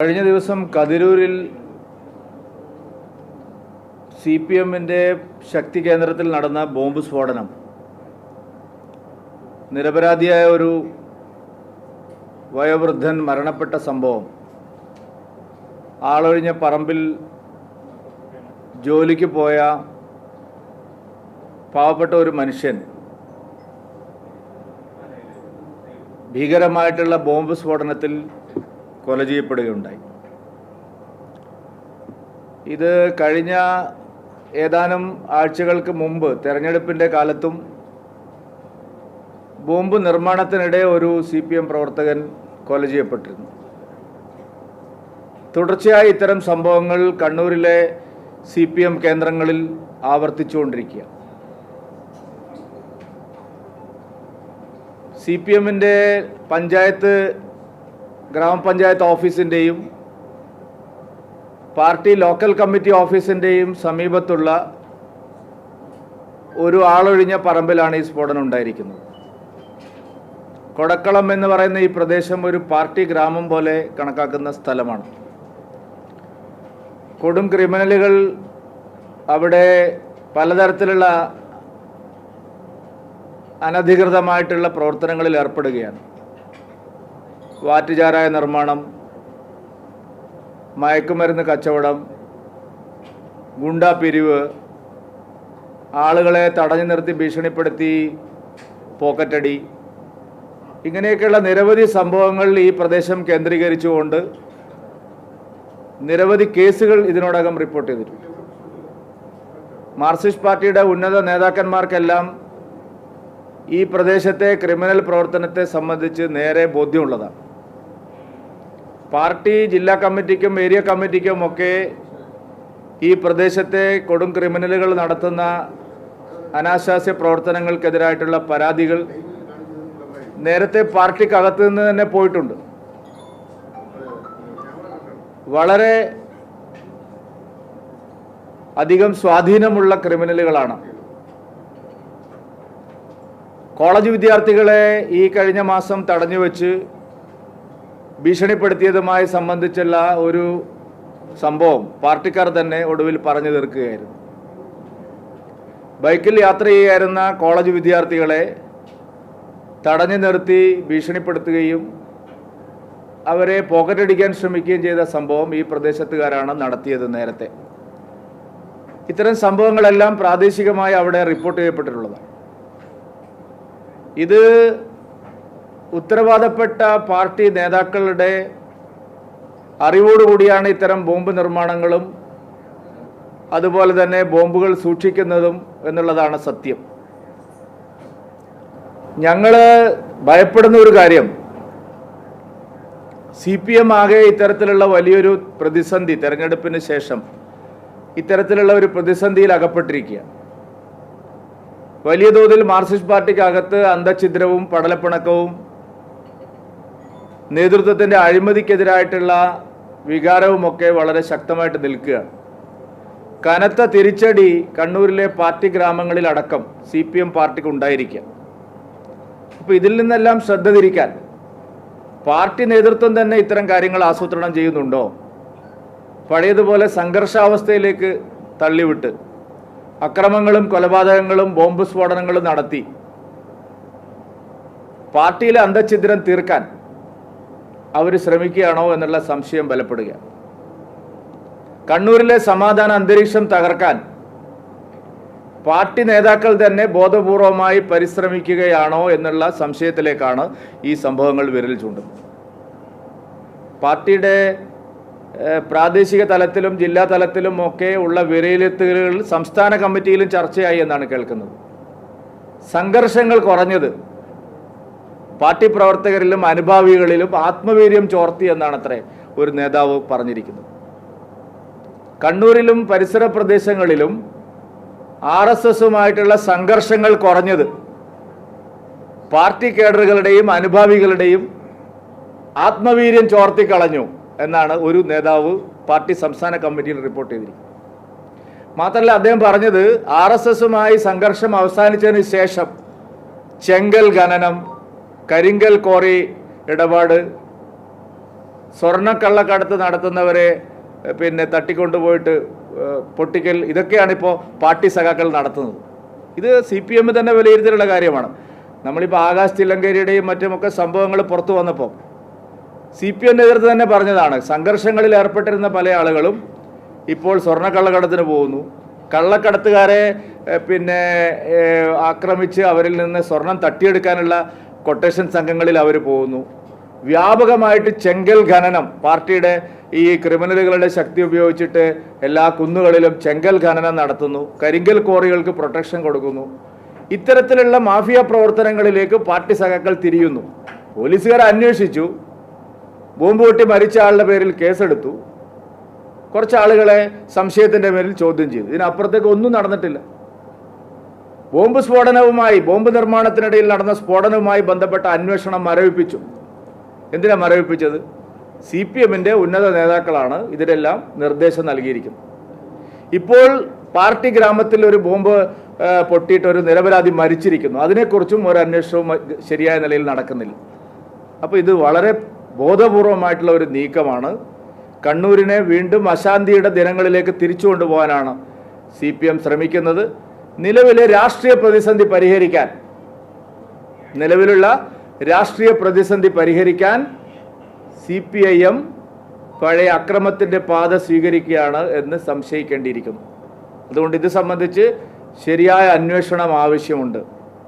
കഴിഞ്ഞ ദിവസം കതിരൂരിൽ CPMന്റെ ശക്തി കേന്ദ്രത്തിൽ നടന്ന ബോംബ് സ്ഫോടനം നിരപരാധിയായ ഒരു വയോവൃദ്ധൻ മരണപ്പെട്ട സംഭവം, ആളൊഴിഞ്ഞ പറമ്പിൽ ജോലിക്ക് പോയ പാവപ്പെട്ട ഒരു മനുഷ്യൻ ഭീകരമായിട്ടുള്ള ബോംബ് സ്ഫോടനത്തിൽ കൊല ചെയ്യപ്പെടുകയുണ്ടായി. ഇത് കഴിഞ്ഞ ഏതാനും ആഴ്ചകൾക്ക് മുമ്പ് തെരഞ്ഞെടുപ്പിൻ്റെ കാലത്തും ബോംബ് നിർമ്മാണത്തിനിടെ ഒരു CPM പ്രവർത്തകൻ കൊല ചെയ്യപ്പെട്ടിരുന്നു. തുടർച്ചയായി ഇത്തരം സംഭവങ്ങൾ കണ്ണൂരിലെ CPM കേന്ദ്രങ്ങളിൽ ആവർത്തിച്ചുകൊണ്ടിരിക്കുക. CPMന്റെ ഗ്രാമപഞ്ചായത്ത് ഓഫീസിൻ്റെയും പാർട്ടി ലോക്കൽ കമ്മിറ്റി ഓഫീസിൻ്റെയും സമീപത്തുള്ള ഒരു ആളൊഴിഞ്ഞ പറമ്പിലാണ് ഈ സ്ഫോടനം ഉണ്ടായിരിക്കുന്നത്. കൊടക്കളം എന്ന് പറയുന്ന ഈ പ്രദേശം ഒരു പാർട്ടി ഗ്രാമം പോലെ കണക്കാക്കുന്ന സ്ഥലമാണ്. കൊടും ക്രിമിനലുകൾ അവിടെ പലതരത്തിലുള്ള അനധികൃതമായിട്ടുള്ള പ്രവർത്തനങ്ങളിൽ ഏർപ്പെടുകയാണ്. വാറ്റുചാരായ നിർമ്മാണം, മയക്കുമരുന്ന് കച്ചവടം, ഗുണ്ടാപിരിവ്, ആളുകളെ തടഞ്ഞു നിർത്തി ഭീഷണിപ്പെടുത്തി പോക്കറ്റടി, ഇങ്ങനെയൊക്കെയുള്ള നിരവധി സംഭവങ്ങൾ ഈ പ്രദേശം കേന്ദ്രീകരിച്ചുകൊണ്ട് നിരവധി കേസുകൾ ഇതിനോടകം റിപ്പോർട്ട് ചെയ്തിട്ടുണ്ട്. മാർക്സിസ്റ്റ് പാർട്ടിയുടെ ഉന്നത നേതാക്കന്മാർക്കെല്ലാം ഈ പ്രദേശത്തെ ക്രിമിനൽ പ്രവർത്തനത്തെ സംബന്ധിച്ച് നേരെ ബോധ്യമുള്ളതാണ്. പാർട്ടി ജില്ലാ കമ്മിറ്റിക്കും ഏരിയ കമ്മിറ്റിക്കും ഒക്കെ ഈ പ്രദേശത്തെ കൊടും ക്രിമിനലുകൾ നടത്തുന്ന അനാശാസ്യ പ്രവർത്തനങ്ങൾക്കെതിരായിട്ടുള്ള പരാതികൾ നേരത്തെ പാർട്ടിക്കകത്ത് നിന്ന് തന്നെ പോയിട്ടുണ്ട്. വളരെ അധികം സ്വാധീനമുള്ള ക്രിമിനലുകളാണ്. കോളേജ് വിദ്യാർത്ഥികളെ ഈ കഴിഞ്ഞ മാസം തടഞ്ഞുവെച്ച് ഭീഷണിപ്പെടുത്തിയതുമായി സംബന്ധിച്ചുള്ള ഒരു സംഭവം പാർട്ടിക്കാർ തന്നെ ഒടുവിൽ പറഞ്ഞു തീർക്കുകയായിരുന്നു. ബൈക്കിൽ യാത്ര ചെയ്യുകയായിരുന്ന കോളേജ് വിദ്യാർത്ഥികളെ തടഞ്ഞു നിർത്തി ഭീഷണിപ്പെടുത്തുകയും അവരെ പോക്കറ്റടിക്കാൻ ശ്രമിക്കുകയും ചെയ്ത സംഭവം ഈ പ്രദേശത്തുകാരാണ് നടത്തിയത്. നേരത്തെ ഇത്തരം സംഭവങ്ങളെല്ലാം പ്രാദേശികമായി അവിടെ റിപ്പോർട്ട് ചെയ്യപ്പെട്ടിട്ടുള്ളതാണ്. ഇത് ഉത്തരവാദപ്പെട്ട പാർട്ടി നേതാക്കളുടെ അറിവോടുകൂടിയാണ് ഇത്തരം ബോംബ് നിർമ്മാണങ്ങളും അതുപോലെ തന്നെ ബോംബുകൾ സൂക്ഷിക്കുന്നതും എന്നുള്ളതാണ് സത്യം. ഞങ്ങൾ ഭയപ്പെടുന്ന ഒരു കാര്യം, CPM ആകെ ഇത്തരത്തിലുള്ള വലിയൊരു പ്രതിസന്ധി, തെരഞ്ഞെടുപ്പിന് ശേഷം ഇത്തരത്തിലുള്ള ഒരു പ്രതിസന്ധിയിൽ അകപ്പെട്ടിരിക്കുക. വലിയ തോതിൽ മാർക്സിസ്റ്റ് പാർട്ടിക്കകത്ത് അന്തഛിദ്രവും പടലപ്പിണക്കവും നേതൃത്വത്തിൻ്റെ അഴിമതിക്കെതിരായിട്ടുള്ള വികാരവുമൊക്കെ വളരെ ശക്തമായിട്ട് നിൽക്കുകയാണ്. കനത്ത തിരിച്ചടി കണ്ണൂരിലെ പാർട്ടി ഗ്രാമങ്ങളിലടക്കം CPM പാർട്ടിക്ക് ഉണ്ടായിരിക്കുക. അപ്പോൾ ഇതിൽ നിന്നെല്ലാം ശ്രദ്ധ തിരിക്കാൻ പാർട്ടി നേതൃത്വം തന്നെ ഇത്തരം കാര്യങ്ങൾ ആസൂത്രണം ചെയ്യുന്നുണ്ടോ? പഴയതുപോലെ സംഘർഷാവസ്ഥയിലേക്ക് തള്ളിവിട്ട് അക്രമങ്ങളും കൊലപാതകങ്ങളും ബോംബ് സ്ഫോടനങ്ങളും നടത്തി പാർട്ടിയിലെ അന്തഛിദ്രം തീർക്കാൻ അവർ ശ്രമിക്കുകയാണോ എന്നുള്ള സംശയം ബലപ്പെടുക. കണ്ണൂരിലെ സമാധാന അന്തരീക്ഷം തകർക്കാൻ പാർട്ടി നേതാക്കൾ തന്നെ ബോധപൂർവമായി പരിശ്രമിക്കുകയാണോ എന്നുള്ള സംശയത്തിലേക്കാണ് ഈ സംഭവങ്ങൾ വിരൽ ചൂണ്ടുന്നത്. പാർട്ടിയുടെ പ്രാദേശിക തലത്തിലും ജില്ലാ തലത്തിലും ഒക്കെ ഉള്ള വിലയിരുത്തലുകൾ സംസ്ഥാന കമ്മിറ്റിയിലും ചർച്ചയായി എന്നാണ് കേൾക്കുന്നത്. സംഘർഷങ്ങൾ കുറഞ്ഞത് പാർട്ടി പ്രവർത്തകരിലും അനുഭാവികളിലും ആത്മവീര്യം ചോർത്തി എന്നാണ് അത്രേ ഒരു നേതാവ് പറഞ്ഞിരിക്കുന്നത്. കണ്ണൂരിലും പരിസര പ്രദേശങ്ങളിലും RSSുമായിട്ടുള്ള സംഘർഷങ്ങൾ കുറഞ്ഞത് പാർട്ടി കേഡറുകളുടെയും അനുഭാവികളുടെയും ആത്മവീര്യം ചോർത്തിക്കളഞ്ഞു എന്നാണ് ഒരു നേതാവ് പാർട്ടി സംസ്ഥാന കമ്മിറ്റിയിൽ റിപ്പോർട്ട് ചെയ്തിരിക്കുന്നത്. മാത്രമല്ല, അദ്ദേഹം പറഞ്ഞത് RSSുമായി സംഘർഷം അവസാനിച്ചതിന് ശേഷം ചെങ്കൽ ഖനനം, കരിങ്കൽ കോറി ഇടപാട്, സ്വർണ്ണക്കള്ളക്കടത്ത് നടത്തുന്നവരെ പിന്നെ തട്ടിക്കൊണ്ടുപോയിട്ട് പൊട്ടിക്കൽ, ഇതൊക്കെയാണിപ്പോൾ പാർട്ടി സഖാക്കൾ നടത്തുന്നത്. ഇത് CPM തന്നെ വിലയിരുത്തലുള്ള കാര്യമാണ്. നമ്മളിപ്പോൾ ആകാശ് തില്ലങ്കേരിയുടെയും മറ്റുമൊക്കെ സംഭവങ്ങൾ പുറത്തു വന്നപ്പോൾ CPM നേതൃത്വം തന്നെ പറഞ്ഞതാണ്, സംഘർഷങ്ങളിൽ ഏർപ്പെട്ടിരുന്ന പല ആളുകളും ഇപ്പോൾ സ്വർണ്ണക്കള്ളക്കടത്തിന് പോകുന്നു, കള്ളക്കടത്തുകാരെ പിന്നെ ആക്രമിച്ച് അവരിൽ നിന്ന് സ്വർണം തട്ടിയെടുക്കാനുള്ള കൊട്ടേഷൻ സംഘങ്ങളിൽ അവർ പോകുന്നു. വ്യാപകമായിട്ട് ചെങ്കൽ ഖനനം, പാർട്ടിയുടെ ഈ ക്രിമിനലുകളുടെ ശക്തി ഉപയോഗിച്ചിട്ട് എല്ലാ കുന്നുകളിലും ചെങ്കൽ ഖനനം നടത്തുന്നു, കരിങ്കൽ ക്വാറികൾക്ക് പ്രൊട്ടക്ഷൻ കൊടുക്കുന്നു. ഇത്തരത്തിലുള്ള മാഫിയ പ്രവർത്തനങ്ങളിലേക്ക് പാർട്ടി സഖാക്കൾ തിരിയുന്നു. പോലീസുകാർ അന്വേഷിച്ചു, ബോംബ് പൊട്ടി മരിച്ച ആളുടെ പേരിൽ കേസെടുത്തു, കുറച്ച് ആളുകളെ സംശയത്തിൻ്റെ പേരിൽ ചോദ്യം ചെയ്തു. ഇതിനപ്പുറത്തേക്ക് ഒന്നും നടന്നിട്ടില്ല. ബോംബ് സ്ഫോടനവുമായി, ബോംബ് നിർമ്മാണത്തിനിടയിൽ നടന്ന സ്ഫോടനവുമായി ബന്ധപ്പെട്ട അന്വേഷണം മരവിപ്പിച്ചു. എന്തിനാ മരവിപ്പിച്ചത്? CPMൻ്റെ ഉന്നത നേതാക്കളാണ് ഇതിനെല്ലാം നിർദ്ദേശം നൽകിയിരിക്കുന്നത്. ഇപ്പോൾ പാർട്ടി ഗ്രാമത്തിൽ ഒരു ബോംബ് പൊട്ടിയിട്ട് ഒരു നിരപരാധി മരിച്ചിരിക്കുന്നു, അതിനെക്കുറിച്ചും ഒരു അന്വേഷണവും ശരിയായ നിലയിൽ നടക്കുന്നില്ല. അപ്പോൾ ഇത് വളരെ ബോധപൂർവമായിട്ടുള്ള ഒരു നീക്കമാണ്. കണ്ണൂരിനെ വീണ്ടും അശാന്തിയുടെ ദിനങ്ങളിലേക്ക് തിരിച്ചു കൊണ്ടുപോകാനാണ് CPM ശ്രമിക്കുന്നത്. നിലവിലുള്ള രാഷ്ട്രീയ പ്രതിസന്ധി പരിഹരിക്കാൻ CPIM പഴയ അക്രമത്തിൻ്റെ പാത സ്വീകരിക്കുകയാണ് എന്ന് സംശയിക്കേണ്ടിയിരിക്കുന്നു. അതുകൊണ്ട് ഇത് സംബന്ധിച്ച് ശരിയായ അന്വേഷണം ആവശ്യമുണ്ട്.